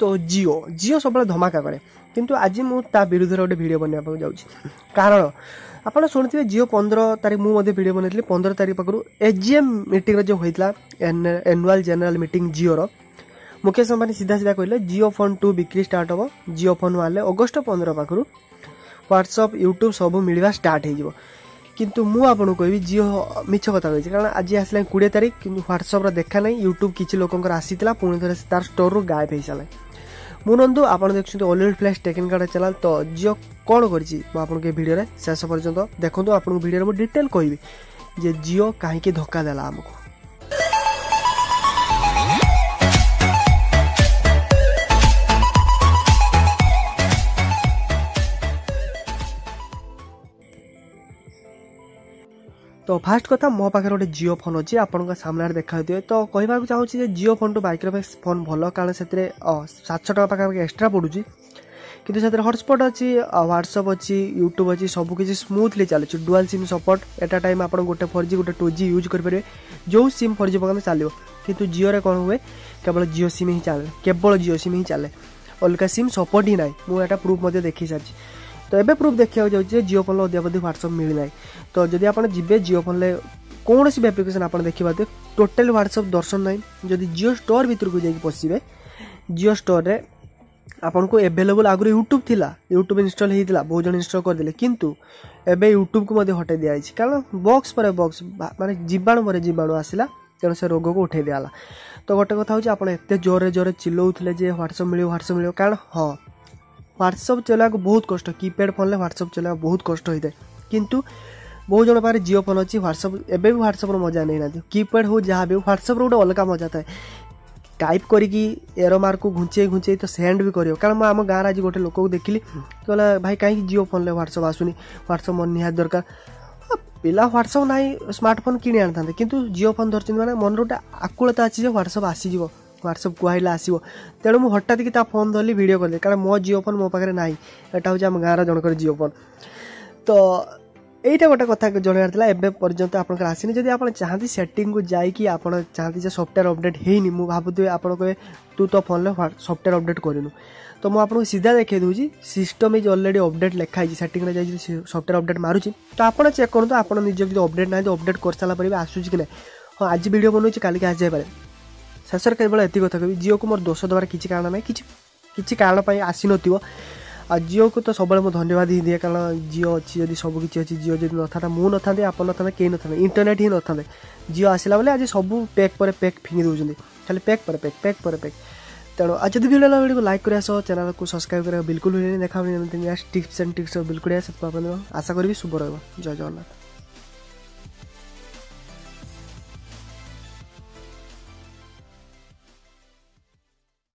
तो जियो जियो सब धमाका करे किंतु आज मुझे विरुद्ध गोटे भिड बनवाक जाऊँगी कारण आपड़ शुणुवे जियो 15 तारीख मुझे भिड बनई 15 तारीख पाखु एजीएम मीटिंग जो होता एनुआल जनरल मीटिंग जियो मुकेश अंबानी सीधा सीधा कहले जियो फोन 2 बिक्री स्टार्ट हम जियो फोन वाले अगस्ट 15 पाखु व्हाट्सअप यूट्यूब सब मिलवा स्टार्ट हो किंतु मु आपको कहबी जियो मिछ कथा कही कारण आज आसला 20 तारीख कि व्हाट्सअप देखा ना यूट्यूब किसी लोक आसीला पुणी थे तार स्टोर रू गायब हो सारे मु नंदु आप देखते ollywoodflex-technical चैनल तो जियो कौन कर भिडियो शेष पर्यंत देखो आपको भिडियो मुझे डिटेल कहबी जे जियो कहीं धोखा देला आमको। तो फास्ट कथा मो पाखे गोटे जियो फोन अच्छी आपन सामने देखा तो कहवा चाहूँगी जियो फोन टू माइक्रोमैक्स फोन भल कारण से 700 टका पाखे एक्सट्रा पड़ुची किंतु से हॉटस्पॉट अच्छी व्हाट्सअप अच्छी यूट्यूब अच्छी सबकि स्मूथली चलुची dual SIM support at time आप गोटे 4G गोटे 2G यूज करेंगे जो सिम 4G पकड़े चलो किंतु जियो कौन हुए केवल जियो सिम ही चले केवल जियो सिम ही चले अलग सिम सपोर्ट ही ना मुझे प्रूफ देखी सारी तो एबे प्रूफ देखा जाऊँगी जियो फोन अद्याप व्हाट्सअप मिलना तो जदि आप जी जियो फोन कौन सी एप्लिकेशन आप देखा टोटाल व्हाट्सअप दर्शन ना जदि जियो स्टोर भीतर को जाकि पशिबे जियो स्टोर रे आपन को एवेलेबल आगु यूट्यूब थिला यूट्यूब इंस्टॉल होता बहुत जन इंस्टॉल करदे किंतु एबे यूट्यूब को मध्य हटाई दिया कारण बॉक्स पर बॉक्स माने जीवाणु पर जीवाणु आसला तेणु से रोग को उठे दियाला तो गोटे कथा हूँ आप एत जोरे जोरे चिल्लाउथिले जे व्हाट्सअप मिलो कारण हाँ व्हाट्सअप चलाक बहुत कष्ट कीपैड फोन व्हाट्सअप चलाक बहुत कष्ट होता है किंतु बहुत जन पाखे जियो फोन अच्छी व्हाट्सअप एबे भी व्हाट्सअप मजा नहीं ना कीपैड हो जहाँ भी व्हाट्सअप गोटे अलग मजा था टाइप करी एरो मार्क को घुंचे तो सेंड भी करियो कारण मैं आम गाँव आज गोटे लोक को देखिली कहला भाई कहीं जियो फोन व्हाट्सअप आसुनी व्हाट्सअप मन निहात दरकार पिला व्हाट्सअप ना स्मार्टफोन किणी आनी किंतु जियो फोन धरती मैंने मन गोटे आकुलता अच्छी व्हाट्सअप आसीज व्हाट्सअप कहले आसो तेणु मुझे हठात कि फोन धरली वीडियो कर कारण मो जियो फोन मो पाखे ना यहाँ हूँ आम गाँव जनकर जियो फोन तो यहीटा गोटे कथा जनवार एवं पर्यंत आप आसनी जब आप चाहती सेटिंग को जाकि आप चाहती सॉफ्टवेयर अपडेट होनी मुझे भावुए आप कहे तू तो फोन सॉफ्टवेयर अपडेट करूँ तो मुझे आपको सीधा देखा दूसरी सिस्टम इज ऑलरेडी अपडेट लिखाई सेटिंग में जाइए सॉफ्टवेयर अपडेट मारूँ तो आप चेक करूँ आप निज अपडेट ना अपडेट कर सारापर भी आसूँ कि ना हाँ आज वीडियो बनाऊँ काली आस जाए शेष केवल एति कथा कह जियो को मोर दोष देवार किसी कारण ना किसी कारण आसी नथिबो आ जियो को तो सब धन्यवाद ही दिए कारण जियो अच्छी जब सबकि अच्छी जियो जब न था मुझे न आप न था कहीं न था इंटरनेट ही न था जियो आसला बेले आज सब पैक पर पैक फिंगी दूसरी खाली पैक पर पैक तेणु आज जब वीडियो को लाइक कर चैनल को सब्सक्राइब करा बिल्कुल देखा टिप्स एंड ट्रिक्स बिल्कुल आशा करी शुभ रहा जय जगन्नाथ।